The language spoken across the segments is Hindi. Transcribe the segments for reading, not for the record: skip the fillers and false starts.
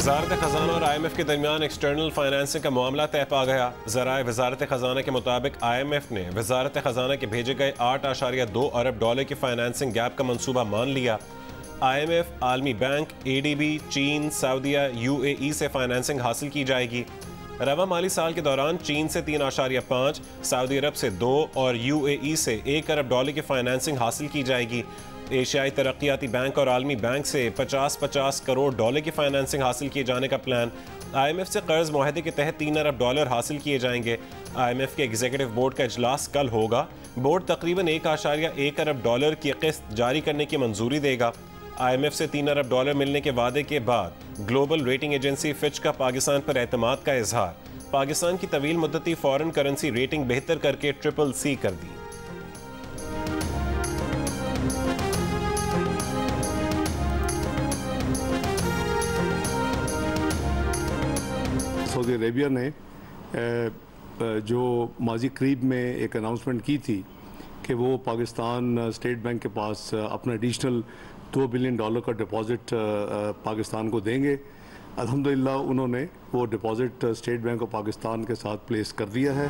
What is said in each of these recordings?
वजारत खजाना और IMF के दरमियान एक्सटर्नल फाइनेंसिंग का मामला तय पा गया। ज़राए वजारत खजाना के मुताबिक IMF ने वजारत खजाना के भेजे गए 8.2 अरब डॉलर की फाइनेंसिंग गैप का मंसूबा मान लिया। IMF, आलमी बैंक, ADB, चीन, सऊदीया, UAE से फाइनेंसिंग हासिल की जाएगी। रवा माली साल के दौरान चीन से 3.5, सऊदी अरब से 2 और UAE से 1 अरब डॉलर की फाइनेंसिंग हासिल की जाएगी। एशियाई तरक्याती बैंक और आलमी बैंक से 50-50 करोड़ डॉलर की फाइनेंसिंग हासिल किए जाने का प्लान। IMF से कर्ज मुआहदे के तहत 3 अरब डॉलर हासिल किए जाएंगे। IMF के एग्जीक्यूटिव बोर्ड का इजलास कल होगा। बोर्ड तकरीबन 1.1 अरब डॉलर की किस्त जारी करने की मंजूरी देगा। IMF से 3 अरब डॉलर मिलने के वादे के बाद ग्लोबल रेटिंग एजेंसी फिच का पाकिस्तान पर एतमाद का इजहार। पाकिस्तान की तवील मुद्दती फॉरेन करेंसी रेटिंग बेहतर करके CCC कर दी। सऊदी अरेबिया ने जो माजी करीब में एक अनाउंसमेंट की थी कि वो पाकिस्तान स्टेट बैंक के पास अपना एडिशनल $2 बिलियन का डिपॉजिट पाकिस्तान को देंगे। अल्हम्दुलिल्लाह उन्होंने वो deposit state bank of Pakistan के साथ प्लेस कर दिया है।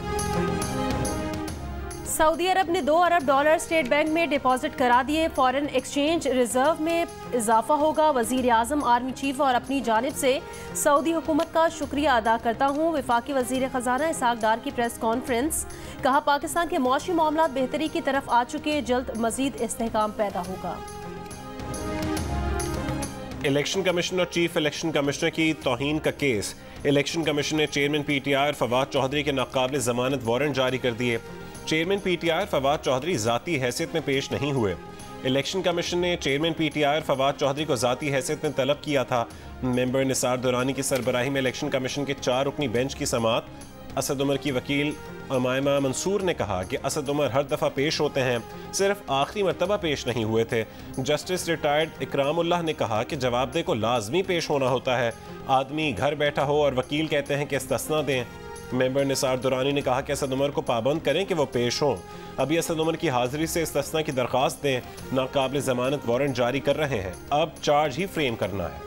सऊदी अरब ने 2 अरब डॉलर स्टेट बैंक में डिपॉजिट करा दिए। फॉरेन एक्सचेंज रिजर्व में इजाफा होगा। वजीर आजम, आर्मी चीफ और अपनी जानिब से सऊदी हुकूमत का शुक्रिया अदा करता हूँ। वफाकी वजीर खजाना इसहाक डार की प्रेस कॉन्फ्रेंस। कहा, पाकिस्तान के मौसमी मामला बेहतरी की तरफ आ चुके, जल्द मजीद इस्तेहकाम पैदा होगा। इलेक्शन कमीशन और चीफ इलेक्शन कमिश्नर की तौहीन का केस। इलेक्शन कमीशन ने चेयरमैन PTI फवाद चौधरी के नाकाबिल जमानत वारंट जारी कर दिए। चेयरमैन PTI फवाद चौधरी जाती हैसियत में पेश नहीं हुए। इलेक्शन कमीशन ने चेयरमैन PTI फवाद चौधरी को जाती हैसियत में तलब किया था। मेंबर निसार दुरानी की सरबराही में इलेक्शन कमीशन के 4 रुकनी बेंच की समात। असद उमर की वकील अमायमा मंसूर ने कहा कि असद उमर हर दफ़ा पेश होते हैं, सिर्फ आखिरी मरतबा पेश नहीं हुए थे। जस्टिस रिटायर्ड इकरामुल्लाह ने कहा कि जवाबदेह को लाजमी पेश होना होता है। आदमी घर बैठा हो और वकील कहते हैं कि इस्तिस्ना दें। मेंबर निसार दुरानी ने कहा कि असद उमर को पाबंद करें कि वो पेश हों। अभी असद उमर की हाजिरी से इस्तिस्ना की दरख्वास्त दें। नाकाबिल जमानत वारंट जारी कर रहे हैं, अब चार्ज ही फ्रेम करना है।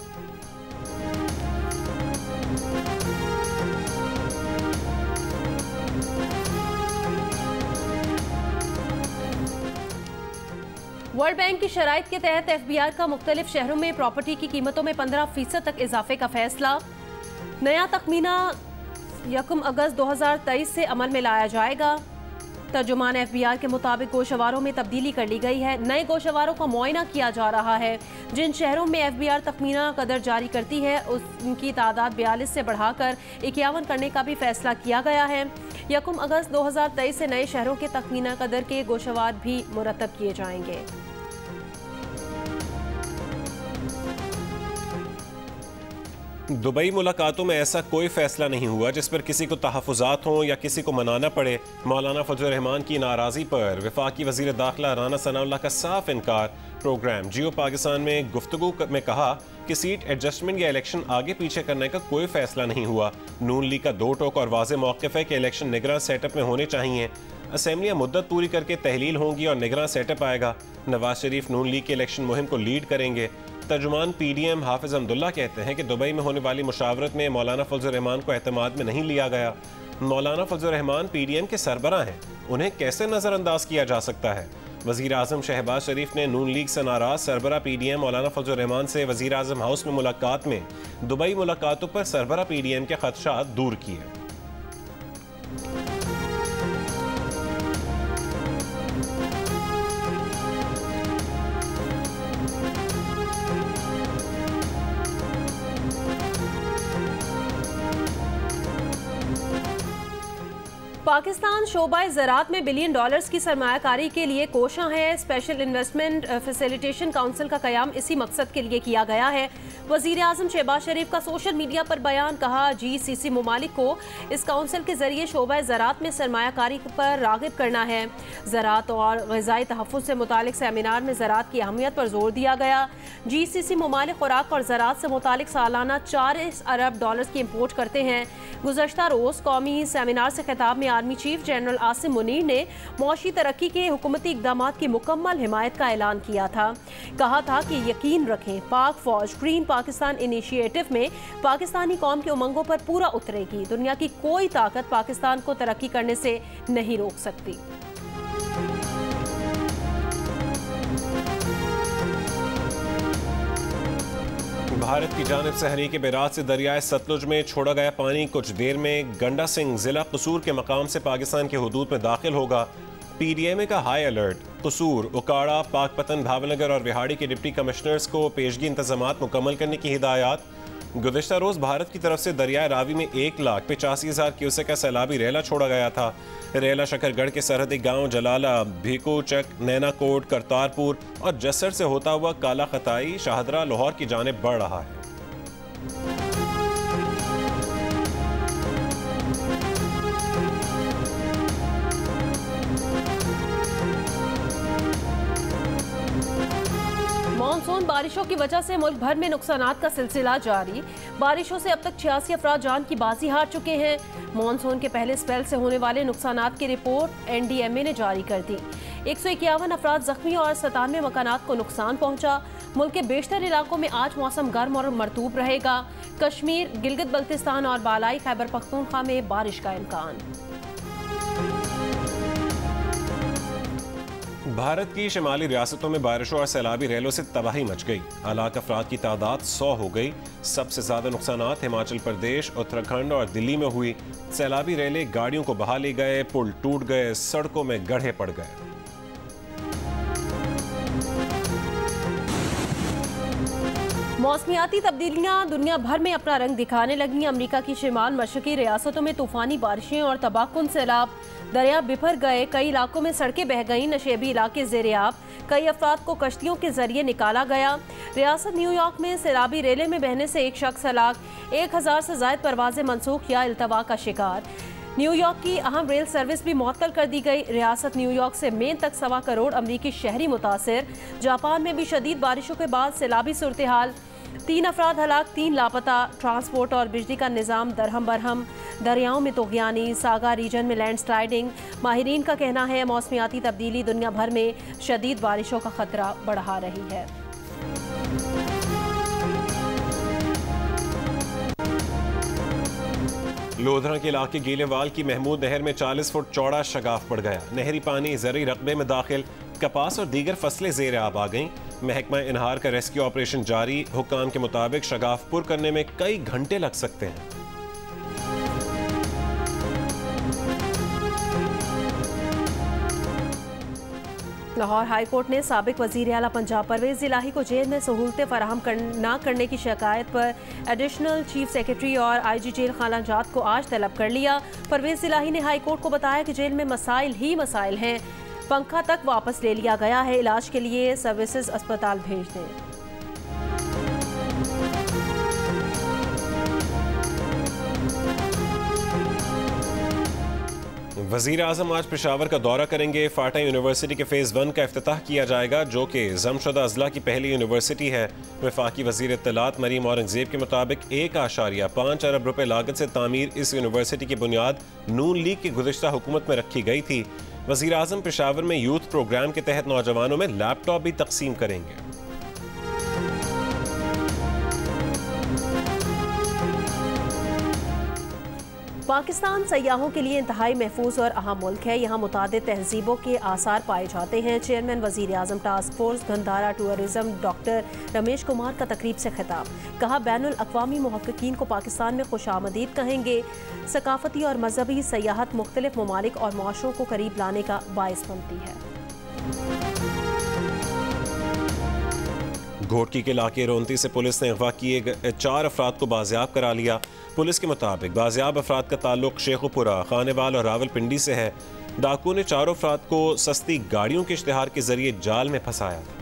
वर्ल्ड बैंक की शराइत के तहत FBI का मुख्तलिफ शहरों में प्रॉपर्टी की कीमतों में 15% तक इजाफे का फैसला। नया तखमीना 1 अगस्त 2023 से अमल में लाया जाएगा। तर्जुमान FBI के मुताबिक गोशवारों में तब्दीली कर ली गई है। नए गोशवारों का मुआयना किया जा रहा है। जिन शहरों में FBI तखमीना कदर जारी करती है उनकी तादाद 42 से बढ़ाकर 51 करने का भी फैसला किया गया है। 1 अगस्त 2023 से नए शहरों के तखमीना कदर के गोशवार भी मुरतब किए जाएंगे। दुबई मुलाकातों में ऐसा कोई फैसला नहीं हुआ जिस पर किसी को तहफ़्फ़ुज़ात हों या किसी को मनाना पड़े। मौलाना फजल रहमान की नाराज़गी पर वफाकी वज़ीर दाखिला राना सनाउल्लाह का साफ इनकार। प्रोग्राम जियो पाकिस्तान में गुफ्तगू में कहा कि सीट एडजस्टमेंट या इलेक्शन आगे पीछे करने का कोई फैसला नहीं हुआ। नून लीग का 2 टोक और वाज़ेह मौक़िफ़ है कि इलेक्शन निगरान सेटअप में होने चाहिए। असेंबलियाँ मुद्दत पूरी करके तहलील होंगी और निगरान सेटअप आएगा। नवाज शरीफ नून लीग की इलेक्शन मुहिम को लीड करेंगे। तर्जुमान PDM हाफिज अब्दुल्ला कहते हैं कि दुबई में होने वाली मुशावरत में मौलाना फजल रहमान को एतमाद में नहीं लिया गया। मौलाना फजल रहमान PDM के सरबराह हैं, उन्हें कैसे नज़रअंदाज किया जा सकता है। वज़ीर आज़म शहबाज शरीफ ने नून लीग से नाराज सरबराह PDM मौलाना फजल रहमान से वज़ीर आज़म हाउस में मुलाकात में दुबई मुलाकातों पर सरबराह PDM के खदशात दूर किए। पाकिस्तान शोबा ज़राअत में बिलियन डॉलर्स की सरमायाकारी के लिए कोशां है। स्पेशल इन्वेस्टमेंट फैसिलिटेशन काउंसिल का क़याम इसी मकसद के लिए किया गया है। वज़ीर आज़म शहबाज शरीफ का सोशल मीडिया पर बयान। कहा, GCC ममालिक को इस काउंसिल के जरिए शोबा ज़राअत में सरमायाकारी पर राग़िब करना है। ज़राअत और ग़िज़ाई तहफ़्फ़ुज़ से मुतालिक सेमिनार में ज़राअत की अहमियत पर जोर दिया गया। GCC ममालिक खुराक और ज़राअत से मुतालिक सालाना 40 अरब डॉलर्स की इम्पोर्ट करते हैं। गुज़श्ता रोज़ कौमी सेमिनार से खिताब में army chief general Asim Munir ने मौशी तरक्की के हुकूमती इक़दामात की मुकम्मल हिमायत का ऐलान किया था। कहा था कि यकीन रखें, पाक फौज ग्रीन पाकिस्तान इनिशिएटिव में पाकिस्तानी कौम के उमंगों पर पूरा उतरेगी। दुनिया की कोई ताकत पाकिस्तान को तरक्की करने से नहीं रोक सकती। भारत की जानिब से हरीके बैराज से दरियाए सतलुज में छोड़ा गया पानी कुछ देर में गंडा सिंह जिला कसूर के मकाम से पाकिस्तान की हुदूद में दाखिल होगा। PDMA का हाई अलर्ट। कसूर, उकाड़ा, पाकपतन, भावनगर और रिहाड़ी के डिप्टी कमिश्नर्स को पेशगी इंतजामात मुकम्मल करने की हिदायत। गुज़िश्ता रोज भारत की तरफ से दरियाए रावी में 1,85,000 क्यूसेक का सैलाबी रेला छोड़ा गया था। रेला शकरगढ़ के सरहदी गांव जलाला, भीकूचक, नैनाकोट, करतारपुर और जस्सर से होता हुआ काला खताई, शाहदरा, लाहौर की जानिब बढ़ रहा है। मानसून बारिशों की वजह से मुल्क भर में नुकसानात का सिलसिला जारी। बारिशों से अब तक 86 अफराद जान की बाजी हार चुके हैं। मानसून के पहले स्पेल से होने वाले नुकसानात की रिपोर्ट NDMA ने जारी कर दी। 151 अफराद जख्मी और 97 मकानात को नुकसान पहुंचा। मुल्क के बेशतर इलाकों में आज मौसम गर्म और मरतूब रहेगा। कश्मीर, गिलगित बल्तिस्तान और बालाई खैबर पख्तूनख्वा में बारिश का इम्कान। भारत की शिमाली रियासतों में बारिशों और सैलाबी रेलों से तबाही मच गई। हलाक अफराद की तादाद 100 हो गई। सबसे ज्यादा नुकसानात हिमाचल प्रदेश, उत्तराखंड और दिल्ली में हुई। सैलाबी रेले गाड़ियों को बहा ले गए, पुल टूट गए, सड़कों में गड्ढे पड़ गए। मौसमियाती तब्दीलियां दुनिया भर में अपना रंग दिखाने लगी। अमेरिका की शिमाल मशरकी रियासतों में तूफानी बारिशें और तबाहकुन सैलाब, दरिया बिफर गए, कई इलाकों में सड़कें बह गईं, नशेबी इलाके ज़ेर-ए-आब, कई अफराद को कश्तियों के जरिए निकाला गया। रियासत न्यूयॉर्क में सैलाबी रेले में बहने से एक शख्स हलाक, 1000 से ज़ायद परवाजें मनसूख या इल्तवा का शिकार। न्यूयॉर्क की अहम रेल सर्विस भी मुअत्तल कर दी गई। रियासत न्यूयॉर्क से मेन तक 1.25 करोड़ अमरीकी शहरी मुतासिर। जापान में भी शदीद बारिशों के बाद सैलाबी सूरत हाल, 3 अफराद हलाक, 3 लापता। ट्रांसपोर्ट और बिजली का निज़ाम दरहम बरहम। दरियाओं में तोग़यानी, सागा रीजन में लैंडस्लाइडिंग। माहिरीन का कहना है मौसमियाती तब्दीली दुनिया भर में शदीद बारिशों का खतरा बढ़ा रही है। लोधरा के इलाके गीलेवाल की महमूद नहर में 40 फुट चौड़ा शगाफ पड़ गया। नहरी पानी ज़रूरी रकबे में दाखिल, कपास और दीगर फसलें ज़ेर-ए-आब आ गईं। महकमा इनहार का रेस्क्यू ऑपरेशन जारी। हुक्काम के मुताबिक शगाफ पुर करने में कई घंटे लग सकते हैं। लाहौर हाई कोर्ट ने साबिक वज़ीर आला पंजाब परवेज़ इलाही को जेल में सहूलतें फराहम न करने की शिकायत पर एडिशनल चीफ सेक्रेटरी और IG जेल खाना जात को आज तलब कर लिया। परवेज़ इलाही ने हाई कोर्ट को बताया कि जेल में मसाइल ही मसाइल हैं। पंखा तक वापस ले लिया गया है। इलाज के लिए सर्विसेज अस्पताल भेज दें। वज़ीर आज़म आज पेशावर का दौरा करेंगे। फाटा यूनिवर्सिटी के फ़ेज़ 1 का इफ्तिताह किया जाएगा, जो कि ज़मशुदा अज़ला की पहली यूनिवर्सिटी है। वफाकी वज़ीर इत्तलात मरीम औरंगज़ेब के मुताबिक 1.5 अरब रुपए लागत से तामीर इस यूनिवर्सिटी की बुनियाद नून लीग की गुज़िश्ता हुकूमत में रखी गई थी। वज़ीर आज़म पेशावर में यूथ प्रोग्राम के तहत नौजवानों में लैपटॉप भी तकसीम करेंगे। पाकिस्तान सयाहों के लिए इंतहाई महफूज और अहम मुल्क है। यहाँ मुतादिद तहजीबों के आसार पाए जाते हैं। चेयरमैन वज़ीर आज़म task force Gandhara tourism doctor Ramesh Kumar का तकरीब से खिताब। कहा, बैनुल अक़वामी मुहक्किकीन को पाकिस्तान में खुशामदीद कहेंगे। सकाफती और मजहबी सयाहत मुख्तलिफ ममालिक और मुआशरों को करीब लाने का बाइस बनती है। घोटकी के इलाके रोंती से पुलिस ने अगवा किए 4 अफराद को बाजियाब करा लिया। पुलिस के मुताबिक बाजियाब अफराद का ताल्लुक शेखुपुरा, खानेवाल और रावलपिंडी से है। डाकू ने 4 अफराद को सस्ती गाड़ियों के इश्तिहार के जरिए जाल में फंसाया था।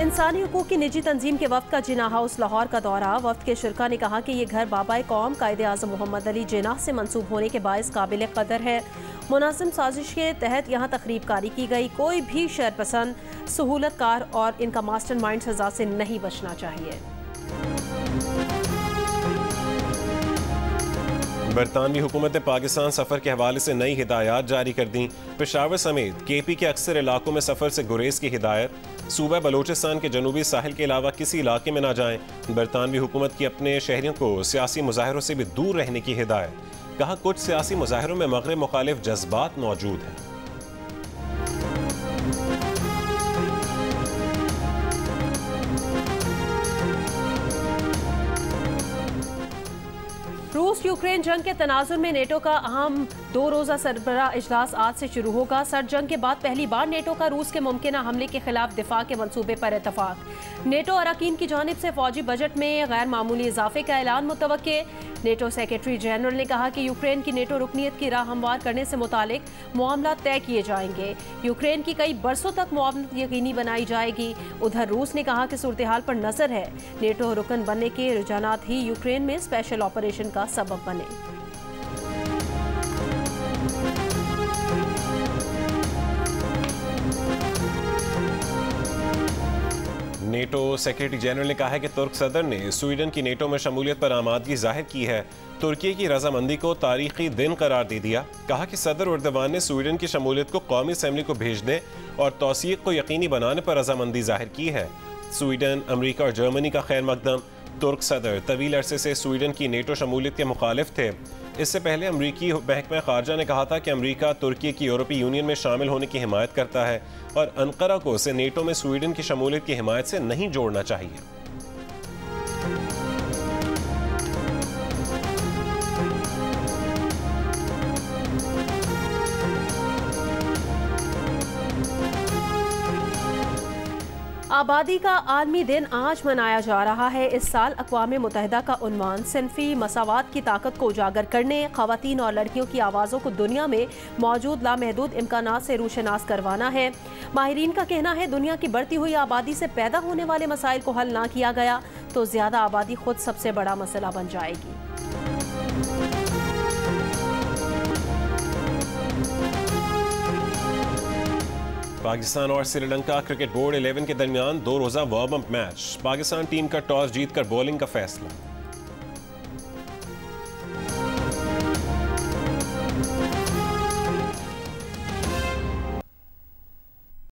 इंसानी हुकूक की निजी तंजीम के वफ्द का जिना हाउस लाहौर का दौरा। वफ्द के शुरका ने कहा कि ये घर बाबाए कौम कायदे आज़म मोहम्मद अली जिन्नाह से मंसूब होने के बायस काबिल कदर है। मुनासिब साजिश के तहत यहाँ तकरीब कारी की गई। कोई भी शरपसंद, सहूलतकार और इनका मास्टर माइंड सजा से नहीं बचना चाहिए। बरतानवी हुकूमत ने पाकिस्तान सफ़र के हवाले से नई हिदायत जारी कर दी। पेशावर समेत केपी के अक्सर इलाकों में सफ़र से गुरेज की हिदायत। सूबा बलोचिस्तान के जनूबी साहिल के अलावा किसी इलाके में ना जाएं। बरतानवी हुकूमत की अपने शहरियों को सियासी मुजाहरों से भी दूर रहने की हिदायत। कहा कुछ सियासी मुजाहरों में मगरब मुखालिफ जज्बात मौजूद हैं। रूस यूक्रेन जंग के तनाजुर में नेटो का अहम 2 रोज़ा सरबराह इजलास आज से शुरू होगा। सर्द जंग के बाद पहली बार नेटो का रूस के मुमकिन हमले के खिलाफ दिफा के मंसूबे पर इतफाक। नेटो अरकान की जानिब से फौजी बजट में गैर मामूली इजाफे का ऐलान मुतवक्के। नेटो सेक्रेटरी जनरल ने कहा कि यूक्रेन की नेटो रुकनीत की राह हमवार करने से मुतालिक मामला तय किए जाएंगे। यूक्रेन की कई बरसों तक मुआवनत यकीनी बनाई जाएगी। उधर रूस ने कहा कि सूरत हाल पर नजर है, नेटो रुकन बनने के रुझानात ही यूक्रेन में स्पेशल ऑपरेशन का सबब बने। नेटो सेक्रेटरी जनरल ने कहा है कि तुर्क सदर ने स्वीडन की नेटो में शमूलियत पर आमादगी जाहिर की है। तुर्की की रजामंदी को तारीखी दिन करार दे दिया। कहा कि सदर उर्दवान ने स्वीडन की शमूलियत को कौमी असम्बली को भेजने और तौसीक को यकीनी बनाने पर रजामंदी जाहिर की है। स्वीडन, अमरीका और जर्मनी का खैर मकदम। तुर्क सदर तवील अरसे से स्वीडन की नेटो शमूलियत के मुखालिफ थे। इससे पहले अमरीकी महकमा खारजा ने कहा था कि अमरीका तुर्की की यूरोपीय यूनियन में शामिल होने की हिमायत करता है और अंकारा को उसे नेटो में स्वीडन की शमूलियत की हिमायत से नहीं जोड़ना चाहिए। आबादी का आलमी दिन आज मनाया जा रहा है। इस साल अक़वाम मुत्तहिदा का उन्वान सिनफी मसावात की ताकत को उजागर करने, ख़वातीन और लड़कियों की आवाज़ों को दुनिया में मौजूद लामहदूद इम्कानात से रूशनास करवाना है। माहिरीन का कहना है दुनिया की बढ़ती हुई आबादी से पैदा होने वाले मसाइल को हल ना किया गया तो ज़्यादा आबादी खुद सबसे बड़ा मसला बन जाएगी। पाकिस्तान और श्रीलंका क्रिकेट बोर्ड 11 के दरमियान 2 रोज़ा warm up match. Pakistan team का टॉस जीतकर बॉलिंग का फैसला।